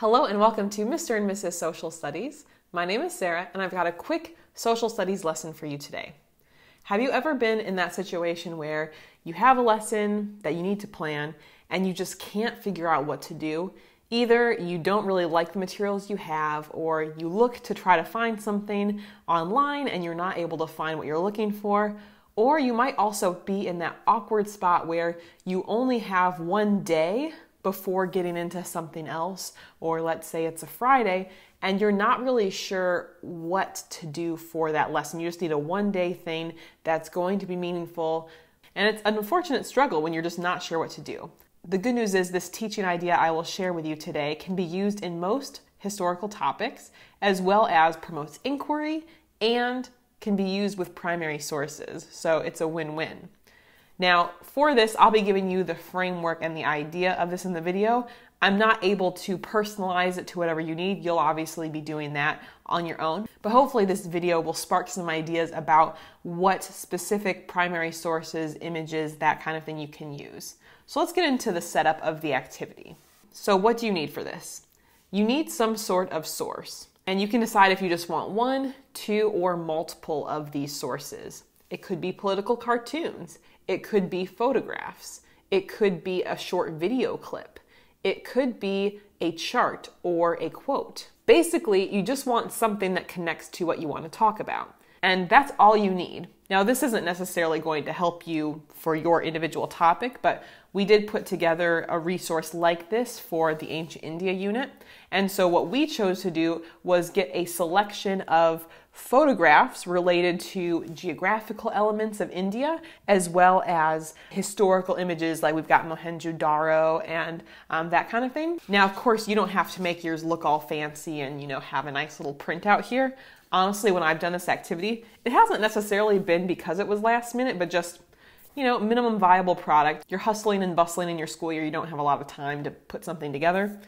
Hello and welcome to Mr. and Mrs. Social Studies. My name is Sarah and I've got a quick social studies lesson for you today. Have you ever been in that situation where you have a lesson that you need to plan and you just can't figure out what to do? Either you don't really like the materials you have, or you look to try to find something online and you're not able to find what you're looking for, or you might also be in that awkward spot where you only have one day before getting into something else, or let's say it's a Friday and you're not really sure what to do for that lesson. You just need a one-day thing that's going to be meaningful, and it's an unfortunate struggle when you're just not sure what to do. The good news is this teaching idea I will share with you today can be used in most historical topics, as well as promotes inquiry and can be used with primary sources, so it's a win-win. Now, for this, I'll be giving you the framework and the idea of this in the video. I'm not able to personalize it to whatever you need. You'll obviously be doing that on your own. But hopefully this video will spark some ideas about what specific primary sources, images, that kind of thing you can use. So let's get into the setup of the activity. So what do you need for this? You need some sort of source. And you can decide if you just want one, two, or multiple of these sources. It could be political cartoons. It could be photographs. It could be a short video clip. It could be a chart or a quote. Basically, you just want something that connects to what you want to talk about. And that's all you need. Now, this isn't necessarily going to help you for your individual topic, but we did put together a resource like this for the Ancient India unit. And so what we chose to do was get a selection of photographs related to geographical elements of India, as well as historical images, like we've got Mohenjo-Daro and that kind of thing. Now, of course, you don't have to make yours look all fancy and, have a nice little printout here. Honestly, when I've done this activity, it hasn't necessarily been because it was last minute, but just, minimum viable product. You're hustling and bustling in your school year. You don't have a lot of time to put something together.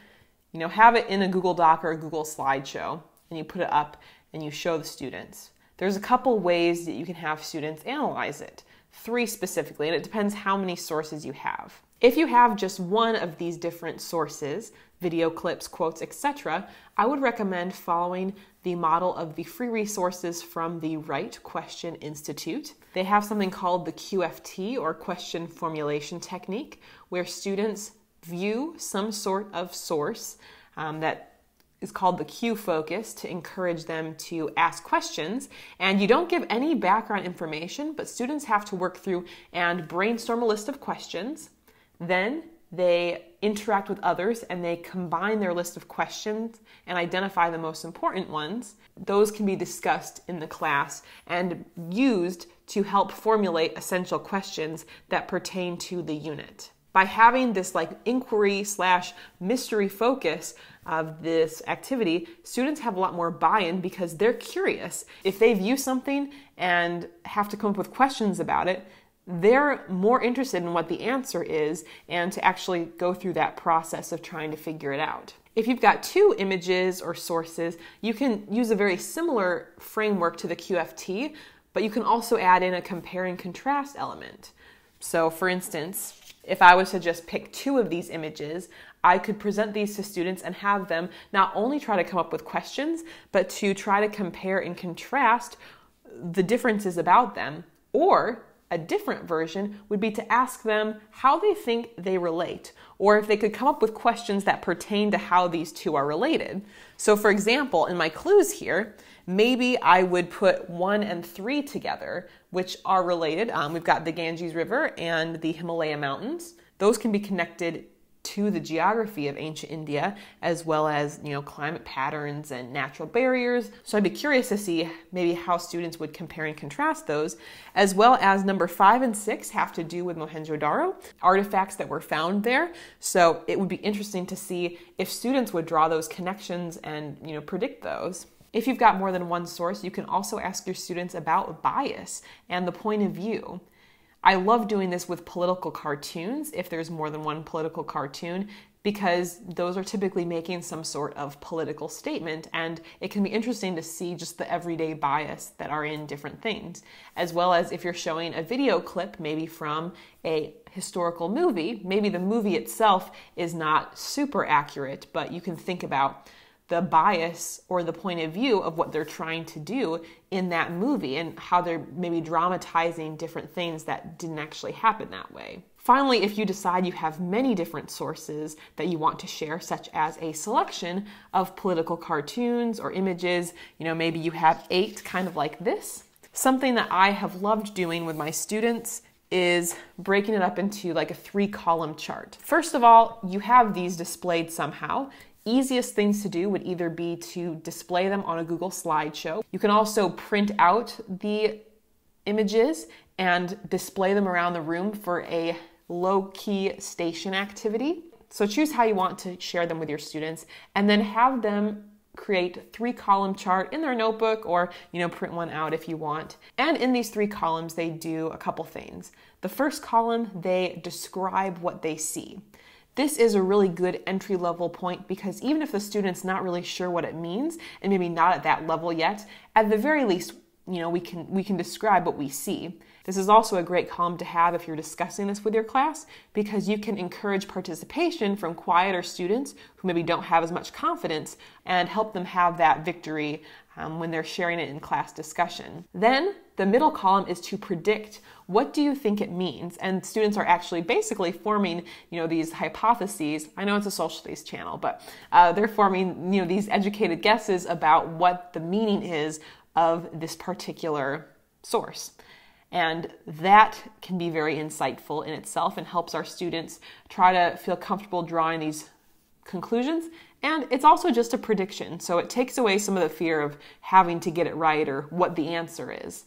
Have it in a Google Doc or a Google slideshow, and you put it up and you show the students. There's a couple ways that you can have students analyze it. 3 specifically, and it depends how many sources you have. If you have just one of these different sources, video clips, quotes, etc., I would recommend following the model of the free resources from the Right Question Institute. They have something called the QFT, or question formulation technique, where students view some sort of source that is called the Q focus to encourage them to ask questions. And you don't give any background information, but students have to work through and brainstorm a list of questions. Then they interact with others and they combine their list of questions and identify the most important ones. Those can be discussed in the class and used to help formulate essential questions that pertain to the unit. By having this inquiry/mystery focus of this activity, students have a lot more buy-in because they're curious. If they view something and have to come up with questions about it, they're more interested in what the answer is and to actually go through that process of trying to figure it out. If you've got 2 images or sources, you can use a very similar framework to the QFT, but you can also add in a compare and contrast element. So for instance, if I was to just pick 2 of these images, I could present these to students and have them not only try to come up with questions, but to try to compare and contrast the differences about them. Or a different version would be to ask them how they think they relate, or if they could come up with questions that pertain to how these 2 are related. So for example, in my clues here, maybe I would put 1 and 3 together, which are related. We've got the Ganges River and the Himalaya Mountains. Those can be connected to the geography of ancient India, as well as, climate patterns and natural barriers. So I'd be curious to see maybe how students would compare and contrast those, as well as number 5 and 6 have to do with Mohenjo-Daro, artifacts that were found there. So it would be interesting to see if students would draw those connections and, predict those. If you've got more than one source, you can also ask your students about bias and the point of view. I love doing this with political cartoons, if there's more than one political cartoon, because those are typically making some sort of political statement, and it can be interesting to see just the everyday bias that are in different things, as well as if you're showing a video clip, maybe from a historical movie, maybe the movie itself is not super accurate, but you can think about the bias or the point of view of what they're trying to do in that movie and how they're maybe dramatizing different things that didn't actually happen that way. Finally, if you decide you have many different sources that you want to share, such as a selection of political cartoons or images, maybe you have 8 kind of like this. Something that I have loved doing with my students is breaking it up into like a 3-column chart. First of all, you have these displayed somehow. Easiest things to do would either be to display them on a Google slideshow. You can also print out the images and display them around the room for a low-key station activity. So choose how you want to share them with your students, and then have them create a 3-column chart in their notebook, or print one out if you want. And in these 3 columns, they do a couple things. The first column, they describe what they see. This is a really good entry-level point, because even if the student's not really sure what it means, and maybe not at that level yet, at the very least, we can describe what we see. This is also a great column to have if you're discussing this with your class, because you can encourage participation from quieter students who maybe don't have as much confidence, and help them have that victory when they're sharing it in class discussion. Then the middle column is to predict, what do you think it means? And students are actually basically forming, these hypotheses. I know it's a social studies channel, but they're forming, these educated guesses about what the meaning is of this particular source. And that can be very insightful in itself and helps our students try to feel comfortable drawing these conclusions. And it's also just a prediction, so it takes away some of the fear of having to get it right or what the answer is.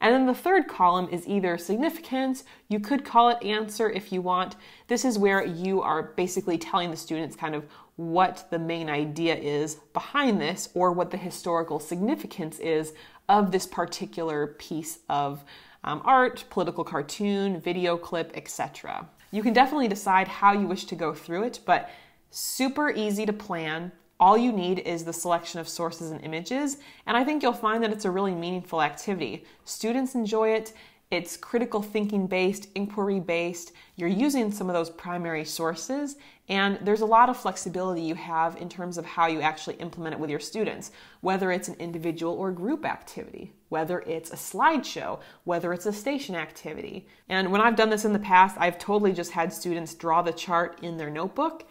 And then the third column is either significance, you could call it answer if you want. This is where you are basically telling the students kind of what the main idea is behind this, or what the historical significance is of this particular piece of art, political cartoon, video clip, etc. You can definitely decide how you wish to go through it, but super easy to plan. All you need is the selection of sources and images, and I think you'll find that it's a really meaningful activity. Students enjoy it. It's critical thinking based, inquiry based. You're using some of those primary sources, and there's a lot of flexibility you have in terms of how you actually implement it with your students, whether it's an individual or group activity, whether it's a slideshow, whether it's a station activity. And when I've done this in the past, I've totally just had students draw the chart in their notebook.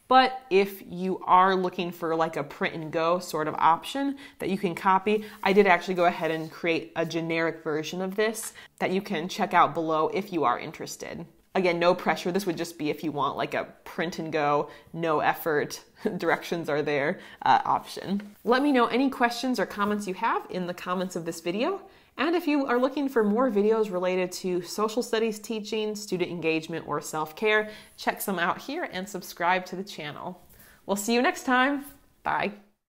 But if you are looking for like a print and go sort of option that you can copy, I did actually go ahead and create a generic version of this that you can check out below if you are interested. Again, no pressure. This would just be if you want like a print and go, no effort, directions are there option. Let me know any questions or comments you have in the comments of this video. And if you are looking for more videos related to social studies teaching, student engagement, or self-care, check some out here and subscribe to the channel. We'll see you next time. Bye.